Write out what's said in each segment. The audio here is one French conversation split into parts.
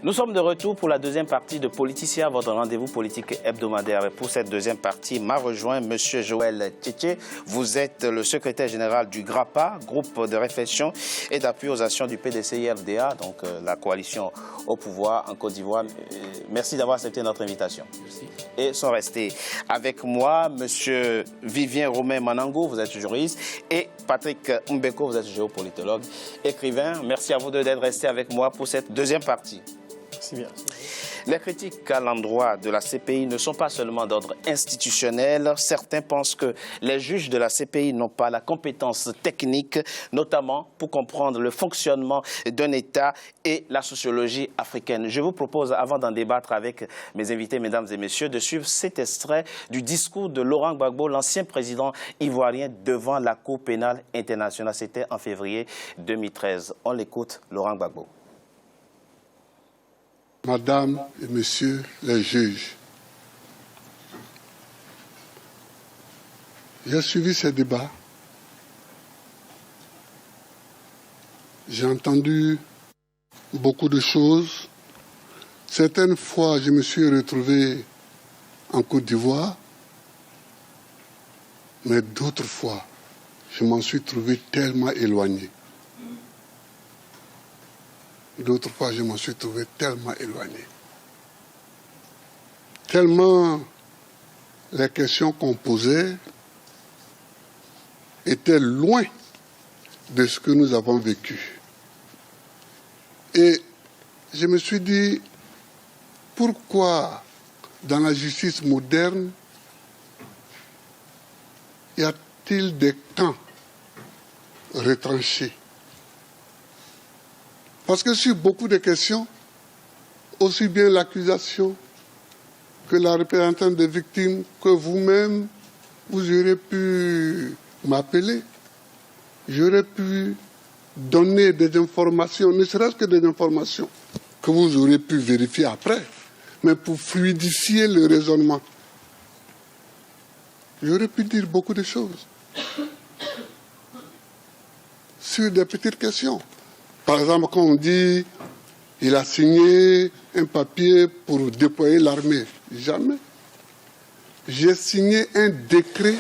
Nous sommes de retour pour la deuxième partie de Politicien, votre rendez-vous politique hebdomadaire. Pour cette deuxième partie, m'a rejoint M. Joël Tchétché. Vous êtes le secrétaire général du GRAPA, groupe de réflexion et d'appui aux actions du PDCI-RDA, donc la coalition au pouvoir en Côte d'Ivoire. Merci d'avoir accepté notre invitation. Merci. Et sont restés avec moi M. Vivien Romain Manango, vous êtes juriste, et Patrick Mbeko, vous êtes géopolitologue, écrivain. Merci à vous deux d'être restés avec moi pour cette deuxième partie. Merci bien. Les critiques à l'endroit de la CPI ne sont pas seulement d'ordre institutionnel. Certains pensent que les juges de la CPI n'ont pas la compétence technique, notamment pour comprendre le fonctionnement d'un État et la sociologie africaine. Je vous propose, avant d'en débattre avec mes invités, mesdames et messieurs, de suivre cet extrait du discours de Laurent Gbagbo, l'ancien président ivoirien, devant la Cour pénale internationale. C'était en février 2013. On l'écoute, Laurent Gbagbo. Madame et Messieurs les juges, j'ai suivi ces débats. J'ai entendu beaucoup de choses. Certaines fois, je me suis retrouvé en Côte d'Ivoire, mais d'autres fois, je m'en suis trouvé tellement éloigné. D'autres fois, je m'en suis trouvé tellement éloigné. Tellement les questions qu'on posait étaient loin de ce que nous avons vécu. Et je me suis dit, pourquoi dans la justice moderne y a-t-il des camps retranchés? Parce que sur beaucoup de questions, aussi bien l'accusation que la représentante des victimes, que vous-même, vous aurez pu m'appeler, j'aurais pu donner des informations, ne serait-ce que des informations que vous aurez pu vérifier après, mais pour fluidifier le raisonnement. J'aurais pu dire beaucoup de choses sur des petites questions. Par exemple, quand on dit qu'il a signé un papier pour déployer l'armée, jamais. J'ai signé un décret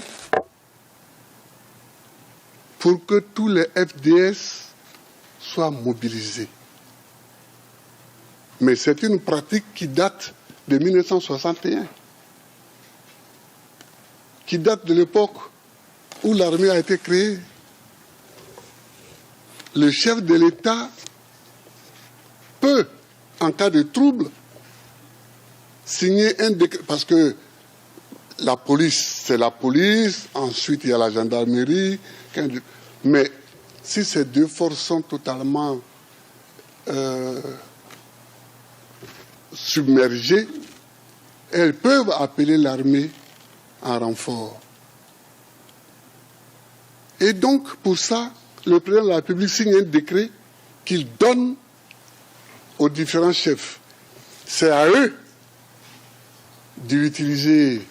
pour que tous les FDS soient mobilisés. Mais c'est une pratique qui date de 1961, qui date de l'époque où l'armée a été créée. Le chef de l'État peut, en cas de trouble, signer un décret, parce que la police, c'est la police, ensuite il y a la gendarmerie, mais si ces deux forces sont totalement submergées, elles peuvent appeler l'armée en renfort. Et donc, pour ça, le président de la République signe un décret qu'il donne aux différents chefs. C'est à eux d'utiliser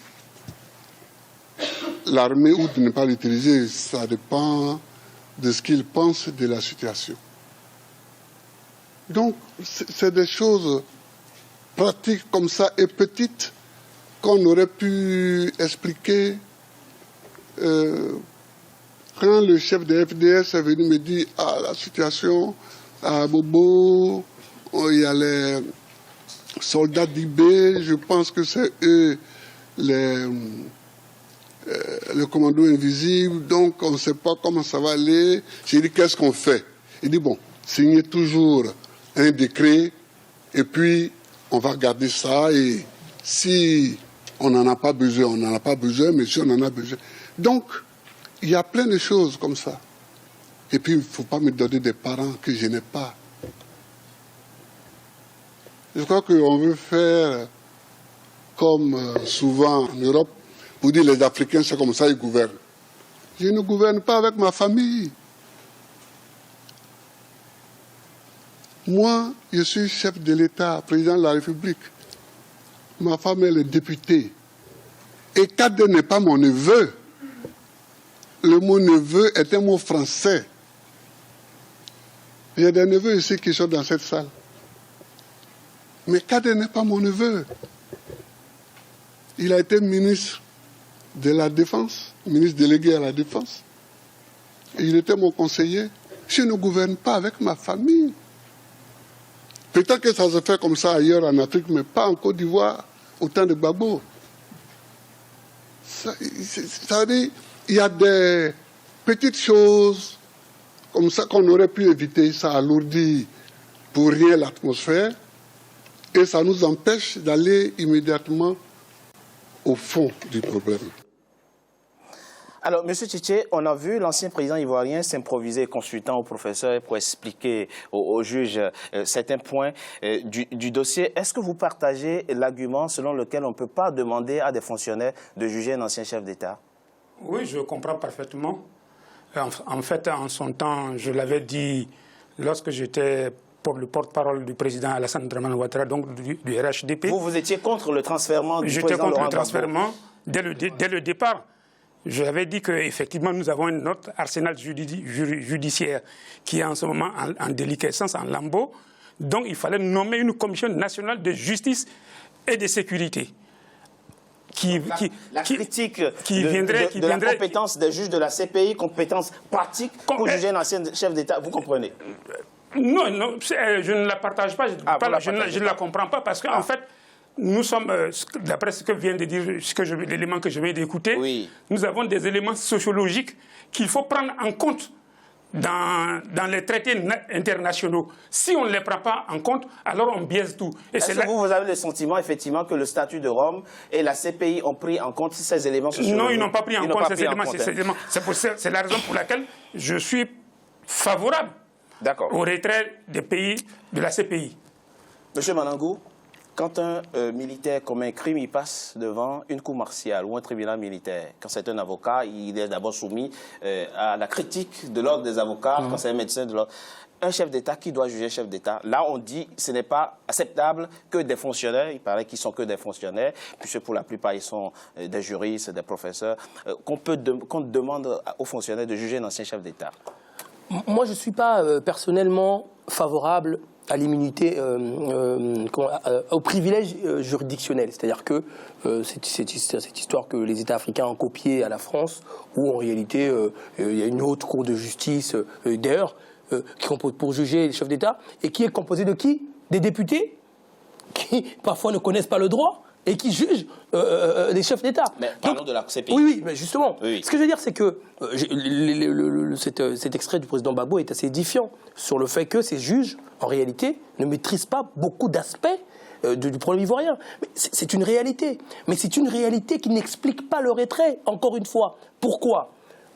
l'armée ou de ne pas l'utiliser. Ça dépend de ce qu'ils pensent de la situation. Donc, c'est des choses pratiques comme ça et petites qu'on aurait pu expliquer. Quand le chef de FDS est venu me dire « Ah, la situation à Bobo, il y a les soldats d'IB, je pense que c'est eux le commando invisible, donc on ne sait pas comment ça va aller. » J'ai dit « Qu'est-ce qu'on fait ?» Il dit « Bon, signez toujours un décret et puis on va garder ça et si on n'en a pas besoin, on n'en a pas besoin, mais si on en a besoin. » Donc, il y a plein de choses comme ça. Et puis, il ne faut pas me donner des parents que je n'ai pas. Je crois qu'on veut faire comme souvent en Europe, pour dire les Africains, c'est comme ça, ils gouvernent. Je ne gouverne pas avec ma famille. Moi, je suis chef de l'État, président de la République. Ma femme, elle est députée. Et Kade n'est pas mon neveu. Le mot neveu est un mot français. J'ai des neveux ici qui sont dans cette salle. Mais Kade n'est pas mon neveu. Il a été ministre de la Défense, ministre délégué à la Défense. Et il était mon conseiller. Je ne gouverne pas avec ma famille. Peut-être que ça se fait comme ça ailleurs en Afrique, mais pas en Côte d'Ivoire, au temps de Gbagbo. Ça veut dire, il y a des petites choses comme ça qu'on aurait pu éviter. Ça alourdit pour rien l'atmosphère et ça nous empêche d'aller immédiatement au fond du problème. Alors, M. Tchétché, on a vu l'ancien président ivoirien s'improviser consultant au professeur pour expliquer au juge certains points du dossier. Est-ce que vous partagez l'argument selon lequel on ne peut pas demander à des fonctionnaires de juger un ancien chef d'État? Oui, je comprends parfaitement. En fait, en son temps, je l'avais dit lorsque j'étais le porte-parole du président Alassane Dramane Ouattara, donc du RHDP. Vous étiez contre le transfèrement du président J'étais contre Laurent le transfèrement dès le départ. J'avais dit qu'effectivement, nous avons notre arsenal judiciaire qui est en ce moment en déliquescence, en lambeaux. Donc, il fallait nommer une commission nationale de justice et de sécurité. La critique de la compétence des juges de la CPI, compétence pratique pour juger un ancien chef d'État, vous comprenez? Non, je ne la partage pas, je ne la comprends pas parce qu'en fait, nous sommes, d'après ce que vient de dire, l'élément que je viens d'écouter, oui, nous avons des éléments sociologiques qu'il faut prendre en compte dans les traités internationaux. Si on ne les prend pas en compte, alors on biaise tout. Est-ce que vous avez le sentiment, effectivement, que le statut de Rome et la CPI ont pris en compte ces éléments sociologiques? Non, ils n'ont pas pris en compte ces éléments. C'est la raison pour laquelle je suis favorable au retrait des pays de la CPI. Monsieur Manangou, quand un militaire commet un crime, il passe devant une cour martiale ou un tribunal militaire. Quand c'est un avocat, il est d'abord soumis à la critique de l'ordre des avocats. Quand c'est un médecin de l'ordre. Un chef d'État qui doit juger chef d'État, là on dit que ce n'est pas acceptable que des fonctionnaires, il paraît qu'ils sont que des fonctionnaires, puisque pour la plupart ils sont des juristes, des professeurs, qu'on demande aux fonctionnaires de juger un ancien chef d'État. Moi je ne suis pas personnellement favorable à l'immunité, au privilège juridictionnel. C'est-à-dire que cette histoire que les États africains ont copiée à la France, où en réalité il y a une haute cour de justice, d'ailleurs, qui compose pour juger les chefs d'État, et qui est composée de qui? Des députés, qui parfois ne connaissent pas le droit, et qui jugent des chefs d'État. Mais parlons de la CPI. Oui, mais justement. Oui. Ce que je veux dire, c'est que cet extrait du président Gbagbo est assez édifiant sur le fait que ces juges, en réalité, ne maîtrisent pas beaucoup d'aspects du problème ivoirien. C'est une réalité. Mais c'est une réalité qui n'explique pas le retrait, encore une fois. Pourquoi?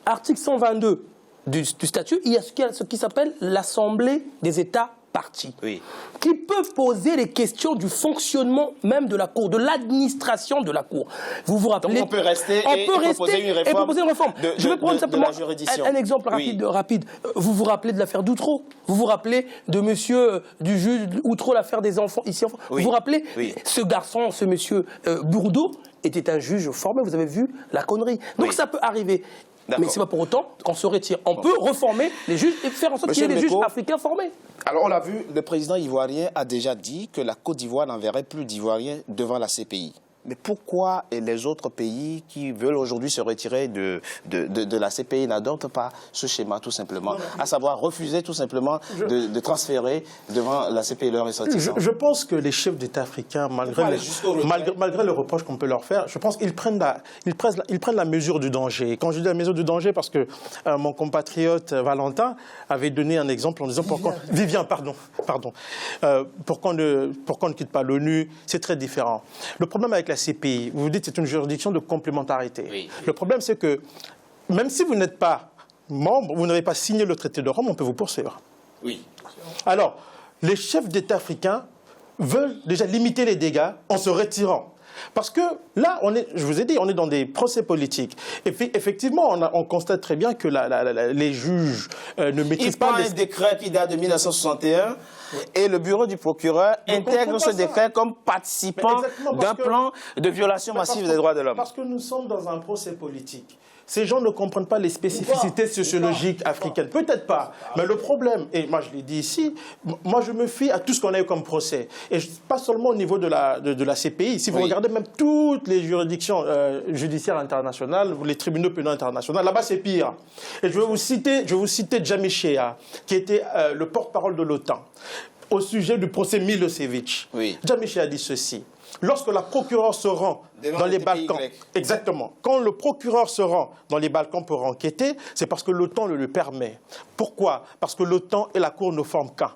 Article 122 du statut, il y a ce qui s'appelle l'Assemblée des États partis, oui, qui peuvent poser les questions du fonctionnement même de la Cour, de l'administration de la Cour. Vous vous rappelez? Donc on peut rester et proposer une réforme. Je vais prendre simplement un exemple oui, rapide. Vous vous rappelez de l'affaire d'Outreau? Vous vous rappelez de monsieur du juge Outreau, l'affaire des enfants ici? Oui. Vous vous rappelez? Oui. Ce garçon, ce monsieur Bourdeau, était un juge formé. Vous avez vu la connerie. Donc ça peut arriver. Mais ce n'est pas pour autant qu'on se retire. On peut reformer les juges et faire en sorte qu'il y ait des juges africains formés. Alors on l'a vu, le président ivoirien a déjà dit que la Côte d'Ivoire n'enverrait plus d'Ivoiriens devant la CPI. Mais pourquoi les autres pays qui veulent aujourd'hui se retirer de la CPI n'adoptent pas ce schéma tout simplement, à savoir refuser tout simplement de transférer devant la CPI leurs ressortissants? Je pense que les chefs d'État africains, malgré le reproche qu'on peut leur faire, je pense qu'ils prennent la mesure du danger. Quand je dis la mesure du danger, parce que mon compatriote Valentin avait donné un exemple en disant Vivien, pardon. Pour qu'on ne quitte pas l'ONU, c'est très différent. Le problème avec la CPI, vous dites que c'est une juridiction de complémentarité. Oui. Le problème, c'est que même si vous n'êtes pas membre, vous n'avez pas signé le traité de Rome, on peut vous poursuivre. Oui. Alors, les chefs d'État africains veulent déjà limiter les dégâts en se retirant. Parce que là, je vous ai dit, on est dans des procès politiques. Et effectivement, on constate très bien que les juges ne maîtrisent pas... Il prend un décret qui date de 1961 et le bureau du procureur intègre ce décret comme participant d'un plan de violation massive des droits de l'homme. Parce que nous sommes dans un procès politique. ces gens ne comprennent pas les spécificités sociologiques africaines. Peut-être pas, mais le problème, et moi je l'ai dit ici, moi je me fie à tout ce qu'on a eu comme procès. Et pas seulement au niveau de la CPI. Si vous regardez même toutes les juridictions judiciaires internationales, les tribunaux pénaux internationaux, là-bas c'est pire. Et je vais vous citer Jami Shea, qui était le porte-parole de l'OTAN, au sujet du procès Milosevic. Jami Shea a dit ceci. Lorsque la procureure se rend dans les Balkans, exactement, quand le procureur se rend dans les Balkans pour enquêter, c'est parce que l'OTAN le lui permet. Pourquoi? Parce que l'OTAN et la Cour ne forment qu'un.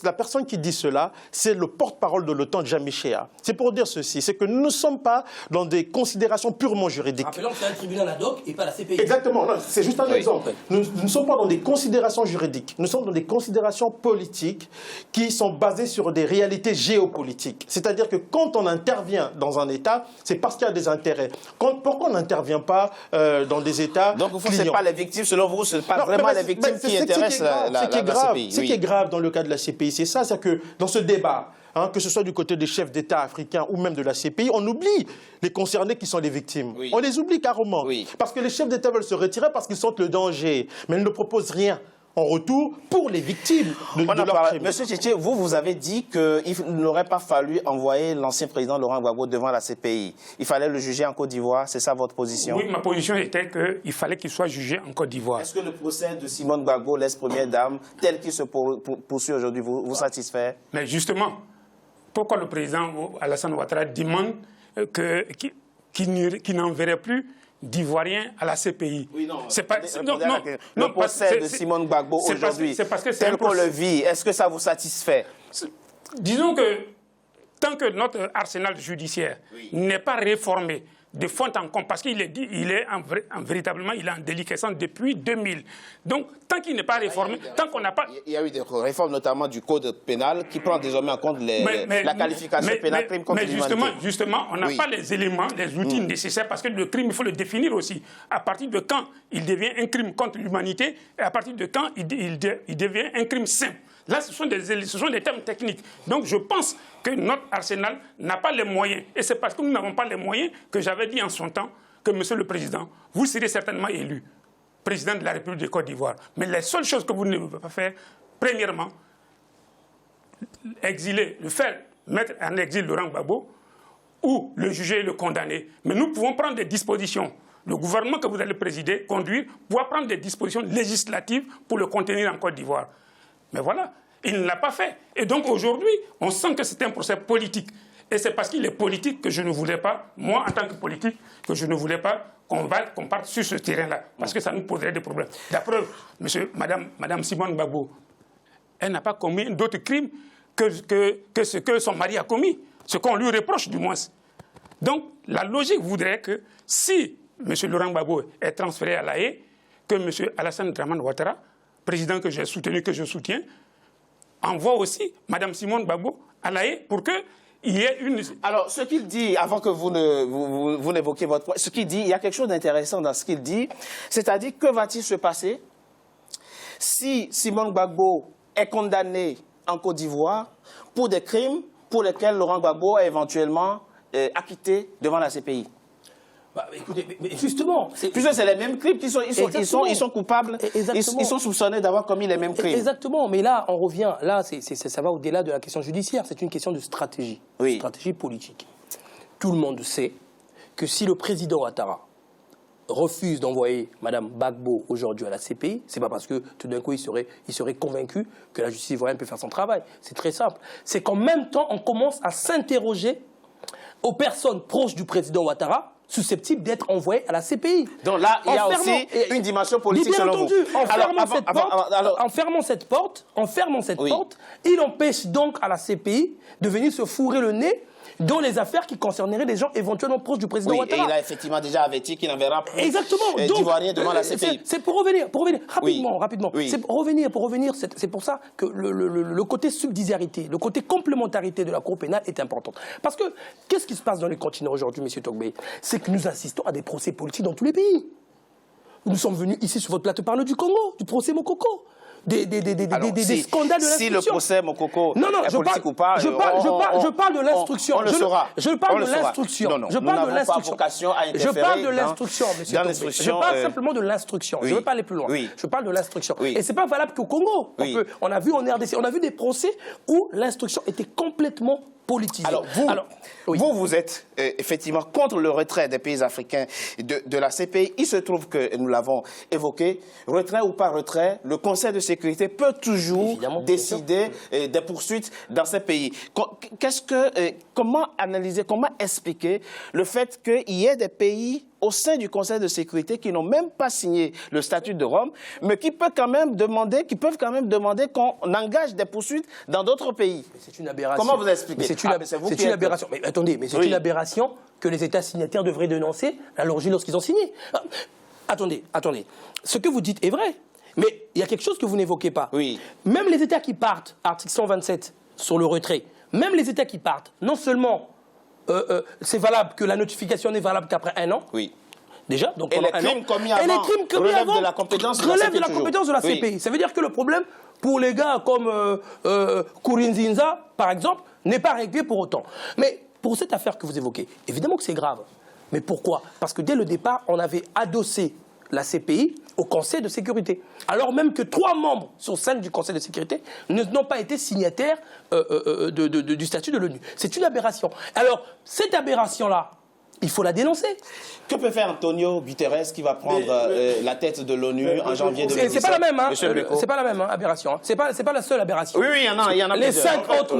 La personne qui dit cela, c'est le porte-parole de l'OTAN, Jami Shea. C'est pour dire ceci, c'est que nous ne sommes pas dans des considérations purement juridiques. Rappelons que c'est un tribunal ad hoc et pas la CPI. Exactement, c'est juste un exemple. Nous ne sommes pas dans des considérations juridiques, nous sommes dans des considérations politiques qui sont basées sur des réalités géopolitiques. C'est-à-dire que quand on intervient dans un État, c'est parce qu'il y a des intérêts. Pourquoi on n'intervient pas dans des États Donc, ce n'est pas les victimes, selon vous, ce n'est pas vraiment les victimes qui intéressent la CPI. Ce qui est grave dans le cas de la CPI, c'est ça, c'est que dans ce débat, que ce soit du côté des chefs d'État africains ou même de la CPI, on oublie les concernés qui sont les victimes. On les oublie carrément. Parce que les chefs d'État veulent se retirer parce qu'ils sentent le danger. Mais ils ne proposent rien en retour pour les victimes de leur crime. Monsieur Tchétché, vous avez dit qu'il n'aurait pas fallu envoyer l'ancien président Laurent Gbagbo devant la CPI. Il fallait le juger en Côte d'Ivoire, c'est ça votre position? Oui, ma position était qu'il fallait qu'il soit jugé en Côte d'Ivoire. Est-ce que le procès de Simone Gbagbo, l'ex-première dame, tel qu'il se poursuit aujourd'hui, vous satisfait? Mais justement, pourquoi le président Alassane Ouattara demande qu'il n'enverrait plus d'Ivoiriens à la CPI? Oui, non. Le procès de Simone Gbagbo aujourd'hui, tel qu'on le vit, est-ce que ça vous satisfait? Disons que tant que notre arsenal judiciaire n'est pas réformé de fond en comble, parce qu'il est véritablement il est en déliquescence depuis 2000. Donc, tant qu'il n'est pas réformé, tant qu'on n'a pas... Il y a eu des réformes, notamment du code pénal, qui prend désormais en compte la qualification pénale crime contre l'humanité. Mais justement, on n'a pas les éléments, les outils nécessaires, parce que le crime, il faut le définir aussi. À partir de quand il devient un crime contre l'humanité, et à partir de quand il devient un crime simple. Là, ce sont des termes techniques. Donc, je pense que notre arsenal n'a pas les moyens. Et c'est parce que nous n'avons pas les moyens que j'avais dit en son temps que, Monsieur le Président, vous serez certainement élu président de la République de Côte d'Ivoire. Mais les seules choses que vous ne pouvez pas faire, premièrement, exiler, mettre en exil Laurent Gbagbo, ou le juger et le condamner. Mais nous pouvons prendre des dispositions. Le gouvernement que vous allez présider, conduire, pourra prendre des dispositions législatives pour le contenir en Côte d'Ivoire. Mais voilà, il ne l'a pas fait. Et donc aujourd'hui, on sent que c'est un procès politique. Et c'est parce qu'il est politique que je ne voulais pas, moi en tant que politique, que je ne voulais pas qu'on parte sur ce terrain-là. Parce que ça nous poserait des problèmes. La preuve, Madame Simone Gbagbo, elle n'a pas commis d'autres crimes que ce que son mari a commis. Ce qu'on lui reproche du moins. Donc la logique voudrait que si M. Laurent Gbagbo est transféré à La Haye, que M. Alassane Dramane Ouattara, président que j'ai soutenu, que je soutiens, envoie aussi Mme Simone Gbagbo à La Haye pour qu'il y ait une... Alors, ce qu'il dit, avant que vous n'évoquiez votre point, ce qu'il dit, il y a quelque chose d'intéressant dans ce qu'il dit, c'est-à-dire que va-t-il se passer si Simone Gbagbo est condamnée en Côte d'Ivoire pour des crimes pour lesquels Laurent Gbagbo est éventuellement acquitté devant la CPI? Bah, écoutez, mais justement... Puisque c'est les mêmes crimes, ils sont coupables, ils sont soupçonnés d'avoir commis les mêmes crimes. Exactement, mais là, on revient, là, ça va au-delà de la question judiciaire, c'est une question de stratégie, stratégie politique. Tout le monde sait que si le président Ouattara refuse d'envoyer Mme Gbagbo aujourd'hui à la CPI, c'est pas parce que tout d'un coup il serait convaincu que la justice ivoirienne peut faire son travail. C'est très simple. C'est qu'en même temps, on commence à s'interroger aux personnes proches du président Ouattara susceptibles d'être envoyées à la CPI. Donc là, il y a aussi une dimension politique selon vous. En fermant cette porte, il empêche donc à la CPI de venir se fourrer le nez dans les affaires qui concerneraient des gens éventuellement proches du président Ouattara. Et il a effectivement déjà averti qu'il n'enverra plus d'Ivoiriens devant la CPI. C'est pour revenir, rapidement. C'est pour revenir, c'est pour ça que le côté subsidiarité, le côté complémentarité de la Cour pénale est important. Parce que, qu'est-ce qui se passe dans les continents aujourd'hui, M. Togbé? C'est que nous assistons à des procès politiques dans tous les pays. Nous sommes venus ici sur votre plateau parler du Congo, du procès Mokoko. des scandales de l'instruction. Si le procès Mokoko est politique ou pas, je parle de l'instruction. On le saura. Je parle de l'instruction. Je parle de l'instruction. Je parle de l'instruction, monsieur Tombé. Je parle simplement de l'instruction. Je ne veux pas aller plus loin. Je parle de l'instruction. Et ce n'est pas valable qu'au Congo. On a vu en RDC, on a vu des procès où l'instruction était complètement politisée. Alors, vous êtes effectivement contre le retrait des pays africains de la CPI. Il se trouve que, nous l'avons évoqué, retrait ou pas retrait, le Conseil de sécurité peut toujours décider des poursuites dans ces pays. Comment analyser, comment expliquer le fait qu'il y ait des pays au sein du Conseil de sécurité qui n'ont même pas signé le statut de Rome, mais qui peuvent quand même demander qu'on engage des poursuites dans d'autres pays? C'est une aberration. Comment vous expliquez? C'est une aberration. Mais attendez, mais c'est une aberration que les États signataires devraient dénoncer à l'origine lorsqu'ils ont signé. Attendez. Ce que vous dites est vrai, mais il y a quelque chose que vous n'évoquez pas. Même les États qui partent, article 127 sur le retrait, même les États qui partent, non seulement c'est valable que la notification n'est valable qu'après 1 an. Déjà, donc et les crimes commis avant relèvent de la compétence de la CPI. Ça veut dire que le problème, pour les gars comme Kourinzinza, par exemple, n'est pas réglé pour autant. Mais pour cette affaire que vous évoquez, évidemment que c'est grave. Mais pourquoi? Parce que dès le départ, on avait adossé la CPI au Conseil de sécurité. Alors même que 3 membres sur 5 du Conseil de sécurité n'ont pas été signataires du statut de l'ONU. C'est une aberration. Alors, cette aberration-là, il faut la dénoncer. Que peut faire Antonio Guterres qui va prendre la tête de l'ONU en janvier 2017? C'est pas la même, c'est pas la même aberration. Hein. C'est pas la seule aberration. Oui, il y en a les 5 autres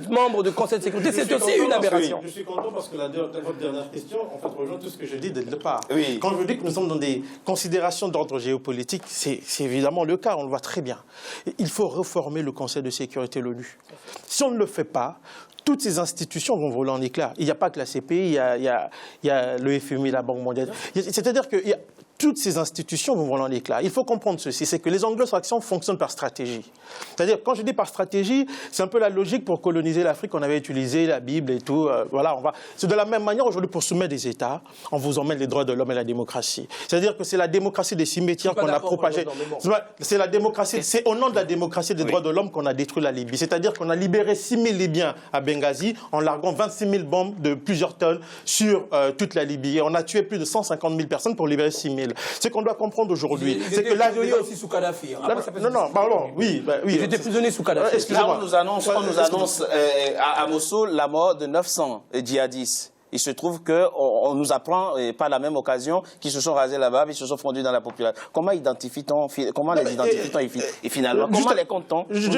membres du Conseil de sécurité, c'est aussi une aberration. Je suis content parce que votre dernière question, en fait, rejoint tout ce que je dis dès le départ. Quand je dis que nous sommes dans des considérations d'ordre géopolitique, c'est évidemment le cas, on le voit très bien. Il faut réformer le Conseil de sécurité de l'ONU. Si on ne le fait pas, toutes ces institutions vont voler en éclats. Il n'y a pas que la CPI, il y a le FMI, la Banque mondiale. C'est-à-dire que toutes ces institutions vont voler en éclats. Il faut comprendre ceci, c'est que les anglo-saxons fonctionnent par stratégie. C'est-à-dire, quand je dis par stratégie, c'est un peu la logique pour coloniser l'Afrique. On avait utilisé la Bible et tout. C'est de la même manière aujourd'hui pour soumettre des États, on vous emmène les droits de l'homme et la démocratie. C'est-à-dire que c'est la démocratie des cimetières qu'on a propagée. C'est la démocratie, c'est au nom de la démocratie des droits de l'homme qu'on a détruit la Libye. C'est-à-dire qu'on a libéré 6 000 Libyens à Benghazi en larguant 26 000 bombes de plusieurs tonnes sur toute la Libye. Et on a tué plus de 150 000 personnes pour libérer 6 000. Ce qu'on doit comprendre aujourd'hui, c'est que là, aussi sous Kadhafi. Ils étaient prisonniers sous Kadhafi. Là, on nous annonce à Mossoul la mort de 900 djihadistes. Il se trouve qu'on nous apprend, par la même occasion, qu'ils se sont rasés la barbe, ils se sont fondus dans la population. Comment les identifie-t-on et finalement, comment les compte-t-on? Qui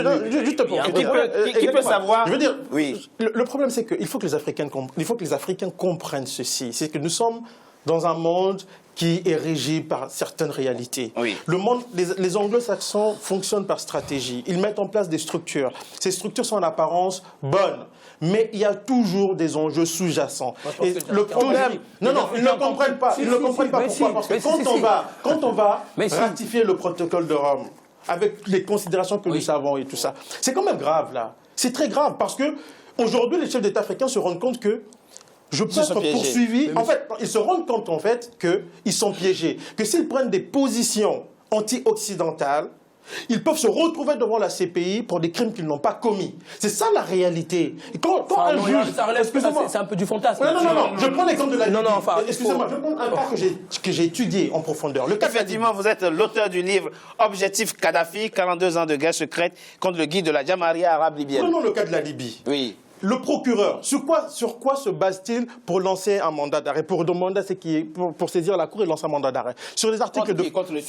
peut savoir? Je veux dire, le problème, c'est qu'il faut que les Africains comprennent ceci. C'est que nous sommes dans un monde qui est régi par certaines réalités. Les anglo-saxons fonctionnent par stratégie. Ils mettent en place des structures. Ces structures sont en apparence bonnes, mais il y a toujours des enjeux sous-jacents. Et le problème... ils ne comprennent pas. Ils ne comprennent pas pourquoi. Parce que quand on va ratifier le protocole de Rome, avec les considérations que nous savons et tout ça, c'est quand même grave, là. C'est très grave, parce que aujourd'hui, les chefs d'État africains se rendent compte que je peux être poursuivi. En fait, ils se rendent compte en fait qu'ils sont piégés. Que s'ils prennent des positions anti-occidentales, ils peuvent se retrouver devant la CPI pour des crimes qu'ils n'ont pas commis. C'est ça la réalité. Et quand un juge... C'est un peu du fantasme. Non. Je prends l'exemple de la Libye. Excusez-moi, je prends un cas que j'ai étudié en profondeur. Effectivement, vous êtes l'auteur du livre Objectif Kadhafi, 42 ans de guerre secrète contre le guide de la Jamaria arabe libyenne. Prenons le cas de la Libye. Le procureur, sur quoi se base-t-il pour lancer un mandat d'arrêt, pour demander pour saisir la cour et lancer un mandat d'arrêt? Sur les articles contre le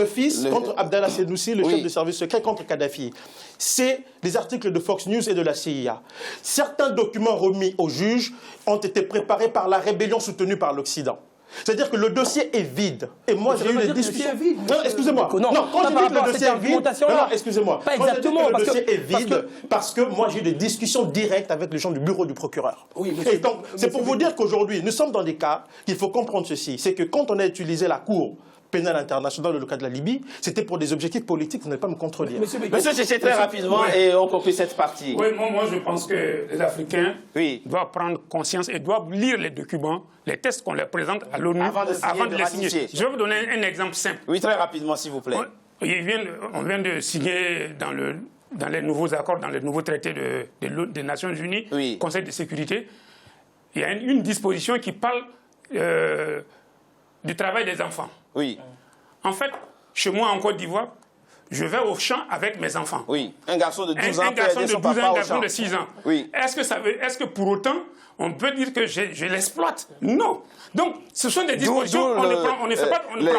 fils contre Abdallah Senoussi, le chef du service secret, contre Kadhafi. C'est les articles de Fox News et de la CIA. Certains documents remis aux juges ont été préparés par la rébellion soutenue par l'Occident. C'est-à-dire que le dossier est vide. Et moi, j'ai eu des discussions... Non, excusez-moi. Quand je dis que le dossier est vide... Non, excusez-moi. Pas exactement. Le dossier est vide parce que moi, j'ai eu des discussions directes avec les gens du bureau du procureur. Et donc, c'est pour vous dire qu'aujourd'hui, nous sommes dans des cas, il faut comprendre ceci. C'est que quand on a utilisé la Cour pénale internationale, le cas de la Libye, c'était pour des objectifs politiques, vous n'allez pas me contredire. Monsieur Tchétché, très rapidement, et on conclut cette partie. Oui, moi je pense que les Africains doivent prendre conscience et doivent lire les documents, les textes qu'on leur présente à l'ONU avant de les signer. Je vais vous donner un exemple simple. Oui, très rapidement, s'il vous plaît. On vient de signer dans les nouveaux accords, dans les nouveaux traités des Nations Unies, oui. Conseil de sécurité, il y a une disposition qui parle du travail des enfants. Oui. En fait, chez moi en Côte d'Ivoire, je vais au champ avec mes enfants. Oui. Un garçon de 12 ans un garçon peut aider son de 12 ans, papa un au garçon champ. de 6 ans. Oui. Est-ce que pour autant, on peut dire que je l'exploite? Non. Donc, ce sont des dispositions, on ne prend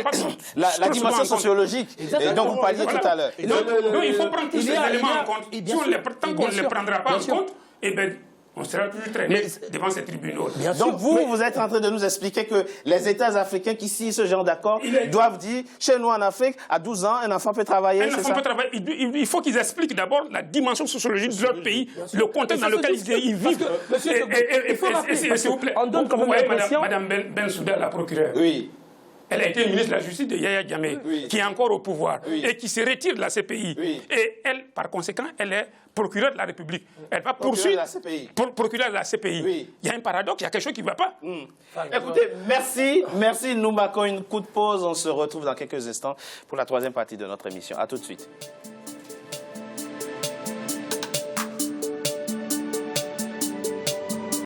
pas compte. La dimension sociologique, dont vous parliez tout à l'heure. Donc, il faut prendre tous ces éléments en compte. Tant qu'on ne les prendra pas en compte, eh bien, on sera toujours traîné devant ces tribunaux. Donc vous êtes en train de nous expliquer que les États africains qui signent ce genre d'accord doivent dire, chez nous en Afrique, à 12 ans, un enfant peut travailler, un enfant peut travailler. Il faut qu'ils expliquent d'abord la dimension sociologique de leur pays, le contexte dans lequel ils vivent. S'il vous plaît, vous voyez Mme Bensouda, la procureure. Oui. Elle a été ministre de la Justice de Yaya Jammeh, qui est encore au pouvoir et qui se retire de la CPI. Et elle, par conséquent, elle est procureure de la République. Elle va poursuivre procureure de la CPI. Il y a un paradoxe, il y a quelque chose qui ne va pas. Écoutez, merci. Nous marquons une coup de pause. On se retrouve dans quelques instants pour la troisième partie de notre émission. À tout de suite.